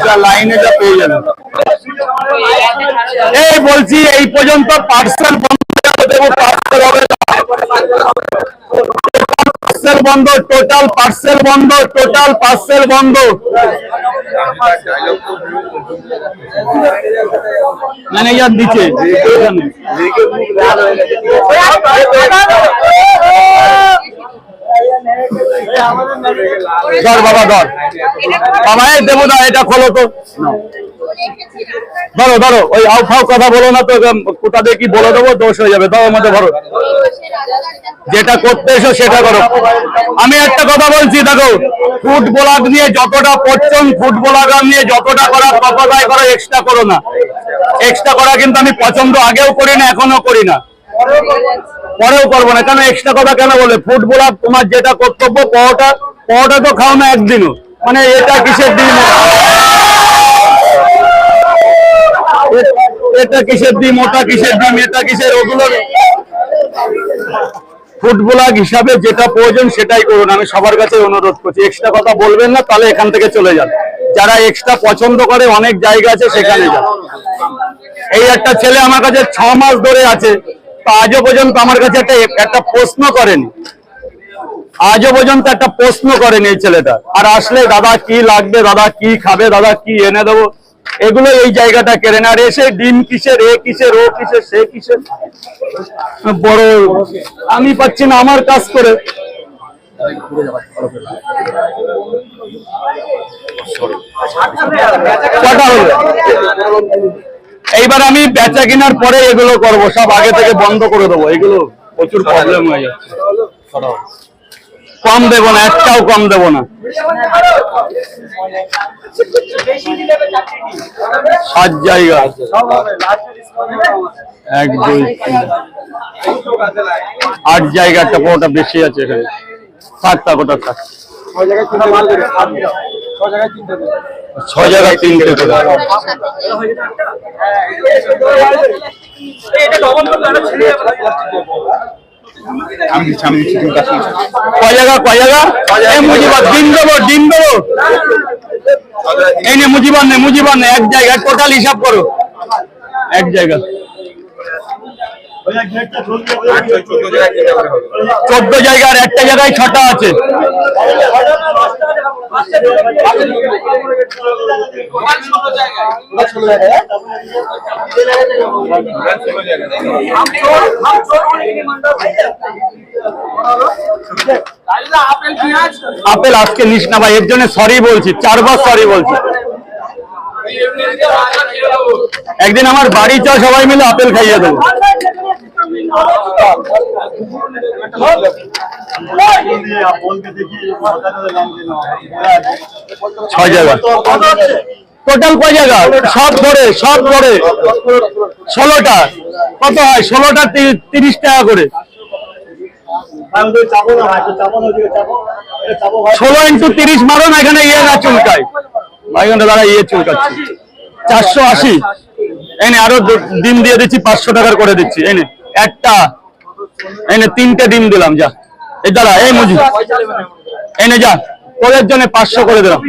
যা লাইনে যা পেয়ে যাবেন। এই বলছি এই পর্যন্ত পার্সেল বন্ধ দেবো, পার্সেল হবে না, পার্সেল বন্ধ, টোটাল পার্সেল বন্ধ, টোটাল পার্সেল বন্ধ। ম্যানেজার দিচ্ছে ধর বাবা, ধর বাবা, এই দেবো না, এটা খোলো তো, ধরো ধরো, ওই আউ ফাউ কথা বলো না তো, কোথা দিয়ে কি বলে দেবো, দোষ হয়ে যাবে। ধরো মধ্যে ধরো, যেটা করতে এসো সেটা করো। আমি একটা কথা বলছি, দেখো ফুটবলার নিয়ে যতটা পড়ছেন, ফুটবলার নিয়ে যতটা করার ততটাই করো, এক্সট্রা করো না। এক্সট্রা করা কিন্তু আমি পছন্দ আগেও করি না, এখনো করি না, পরেও করবো না। কেন এক্সট্রা কথা কেন বলে? ফুটবলার তোমার যেটা কর্তব্য, পরোটা তো খাও না একদিনও, মানে এটা কিসের ডিম, এটা কিসের ডিম, ওটা কিসের ডিম, এটা কিসের, ওগুলো ফুটবলার হিসাবে যেটা প্রয়োজন সেটাই করুন। আমি সবার কাছে অনুরোধ করছি, এক্সট্রা কথা বলবেন না, তাহলে এখান থেকে চলে যান। যারা এক্সট্রা পছন্দ করে, অনেক জায়গা আছে সেখানে যান। এই একটা ছেলে আমার কাছে 6 মাস ধরে আছে, তো আজও পর্যন্ত আমার কাছে একটা প্রশ্ন করেনি, আজও পর্যন্ত একটা প্রশ্ন করেনি এই ছেলেটা। আর আসলে দাদা কি লাগবে, দাদা কি খাবে, দাদা কি এনে দেবো, এগুলো এই জায়গাটা কেড়ে না। আর এসে ডিম কিসের, এ কিসের, ও কিসের, সে কিসের, বড় আমি পাচ্ছি না আমার কাজ করে। কটা হলো? এইবার আমি বেচা কেনার পরে এগুলো করবো, সব আগে থেকে বন্ধ করে দেবো, এগুলো প্রচুর প্রবলেম হয়ে যাচ্ছে। কম দেবো না, একটাও কম দেবো না। 7 জায়গা, 1 2 3 8 জায়গা, একটা পরোটা বেশি আছে এখানে। 7টা কোটা, 6 জায়গায় 3টে করে। কয় জায়গা মুজিবার, ডিম দেবো, ডিম দেবো, এই নে মুজিবার নে, মুজিবার নে, 1 জায়গা, টোটাল হিসাব করো, 1 জায়গা 14 জায়গা, আর একটা জায়গায় 6টা আছে। আপেল আজকে নিস না ভাই, এর জন্য সরি বলছি, 4 বার সরি বলছি। একদিন আমার বাড়ি চা, সবাই মিলে আপেল খাইয়ে দেবো। 6 জায়গা, টোটাল কয় জায়গা, সব ধরে 16টা, কত হয়? 16টা 30 টাকা করে, 16 × 30 মারো না, এখানে ইয়ে না চুলকায় ভাই, দাদা ইয়ে চুলকাচ্ছে। 480, এনে আরো ডিম দিয়ে দিচ্ছি, 500 টাকার করে দিচ্ছি। এনে একটা, এনে 3টে ডিম দিলাম, যা এই দাদা, এই মুজি এনে যা, ওদের জন্য 500 করে দিলাম।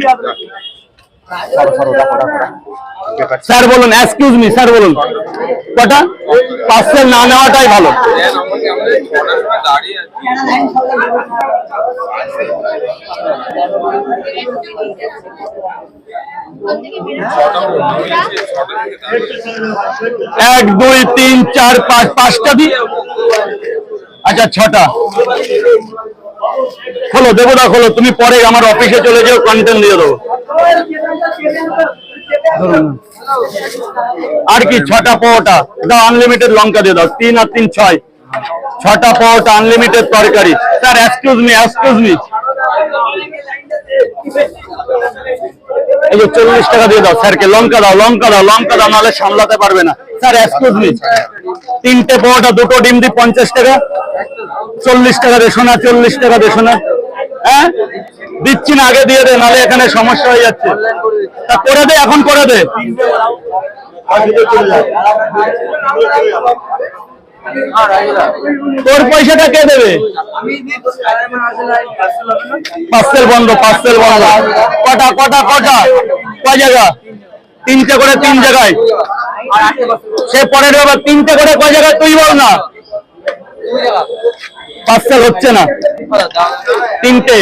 স্যার বলুন, এক্সকিউজ মি স্যার বলুন, কটা? পার্সেল না নেওয়াটাই ভালো। এক 2 3 4 5, 5টা দিই, আচ্ছা 6টা খোলো, দেবো না খোলো, তুমি পরে আমার অফিসে চলে যাও, কন্টেন্ট দিয়ে দেবো। আর কি 6টা পরোটা দাও, আনলিমিটেড লঙ্কা দিয়ে দাও, 3 আর 3 6, 6টা পরোটা, আনলিমিটেড তরকারি। স্যার এক্সকিউজ মি, এই যে 40 টাকা দিয়ে দাও স্যারকে, লঙ্কা দাও, নাহলে সামলাতে পারবে না। স্যার এক্সকিউজ মি, 3টে পরোটা, 2টো ডিম দি 50 টাকা, 40 টাকা দেশো না, 40 টাকা দেশো না। হ্যাঁ দিচ্ছি না, আগে দিয়ে দে, নাহলে এখানে সমস্যা হয়ে যাচ্ছে। তা করে দে, এখন করে দে। তোর পয়সাটা কে দেবে? পার্সেল বন্ধ, পার্সেল বন্ধ। কটা কটা কটা কয় জায়গা? তিনটে করে, 3 জায়গায়। সে পরের আবার 3টে করে কয় জায়গায় তুই বল না। পার্সেল হচ্ছে না, 3টে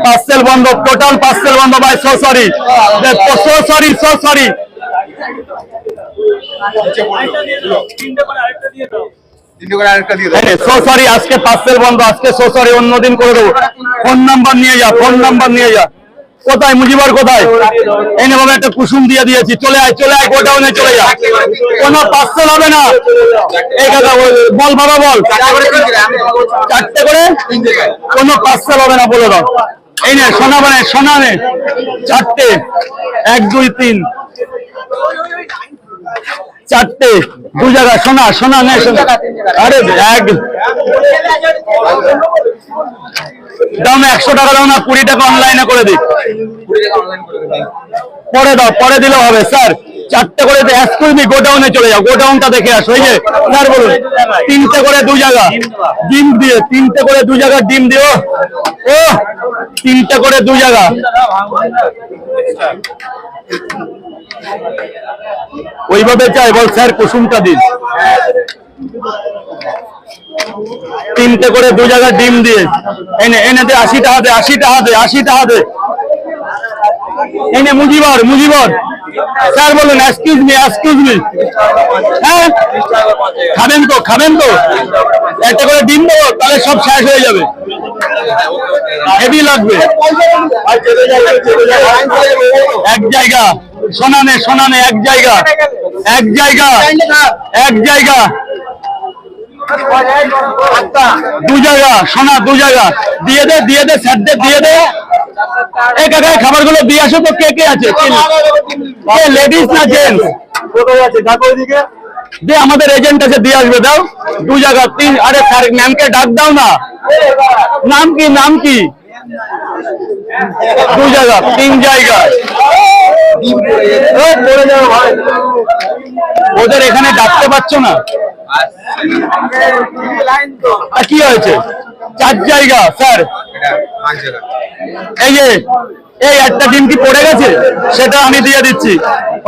পার্সেল বন্ধ, টোটাল পার্সেল বন্ধ ভাই। So sorry, so sorry, so sorry. So sorry, আজকে পার্সেল বন্ধ, আজকে সো সরি, অন্যদিন করে দেবো। ফোন নাম্বার নিয়ে যা, ফোন নাম্বার নিয়ে যা। কোথায় মুজিবর কোথায়? এনে বাবা একটা কুসুম দিয়ে দিয়েছি, চলে আয়, চলে আয়, গোডাউনে চলে যা। কোনো পার্সেল হবে না এই কথা বল বাবা, বল। 4টে করে, কোনো পার্সেল হবে না বলে দাও। এই নে সোনা, মানে সোনা নে, 4টে, 1 2 3, 4টে, 2 জায়গা সোনা, সোনা নে, আরে দাও না, 100 টাকা দাও না, 20 টাকা অনলাইনে করে দিই। পরে দাও, পরে দিলেও হবে স্যার। 4টে করে গোডাউনে চলে যাও, গোডাউনটা দেখে আসো। এই যে স্যার বলুন, 3টে করে 2 জায়গা ডিম দিয়ে, 3টে করে 2 জায়গা ডিম দিও। ও 3টে করে 2 জায়গা। ওইভাবে চাই বল স্যার, কুসুমটা দিন। 3টে করে 2 জায়গা ডিম দিয়ে এনে এনে দে। 80 টাকা দে, 80 টাকা দে, 80 টাকা দে। এনে মুজিবর, মুজিবর স্যার বলুন, এক্সকিউজ মি, এক্সকিউজ মি। হ্যাঁ খাবেন তো, খাবেন তো? একটা করে ডিম দেবো, তাহলে সব শেষ হয়ে যাবে। হেভি লাগবে। এক জায়গা সোনানে, সোনানে, এক জায়গা, এক জায়গা, এক জায়গা, 2 জায়গা সোনা, 2 জায়গা দিয়ে দে, দিয়ে দে স্যার, দিয়ে দে। এই কাকা খাবারগুলো দিয়ে আসো তো। কে কে আছে? লেডিস না জেন্টস? দে, আমাদের এজেন্ট আছে, দিয়ে আসবে। দাও 2 জায়গা, 3। আরে স্যার ম্যামকে ডাক দাও না। নাম কি, নাম কি? 2 জায়গা, 3 জায়গা। ওদের এখানে ডাকতে পারছো না? কি হয়েছে? 4 জায়গা স্যার। এই যে এই একটা ডিম কি পড়ে গেছে, সেটা আমি দিয়ে দিচ্ছি।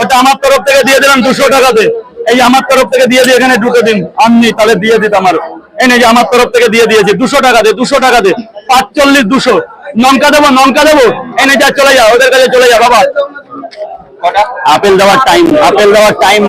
ওটা আমার তরফ থেকে দিয়ে দিলাম 200 টাকাতে। এই আমার তরফ থেকে দিয়ে দিয়ে, এখানে 2টো ডিম আমনি, তাহলে দিয়ে দিত আমার। এই যে আমার তরফ থেকে দিয়ে দিয়েছি, 200 টাকা দে, 200 টাকা দে। 45 200। লঙ্কা দেবো, লঙ্কা দেবো। এনে যা, চলে যা, ওদের কাছে চলে যা বাবা। আপেল দেওয়ার টাইম, আপেল দেওয়ার টাইম।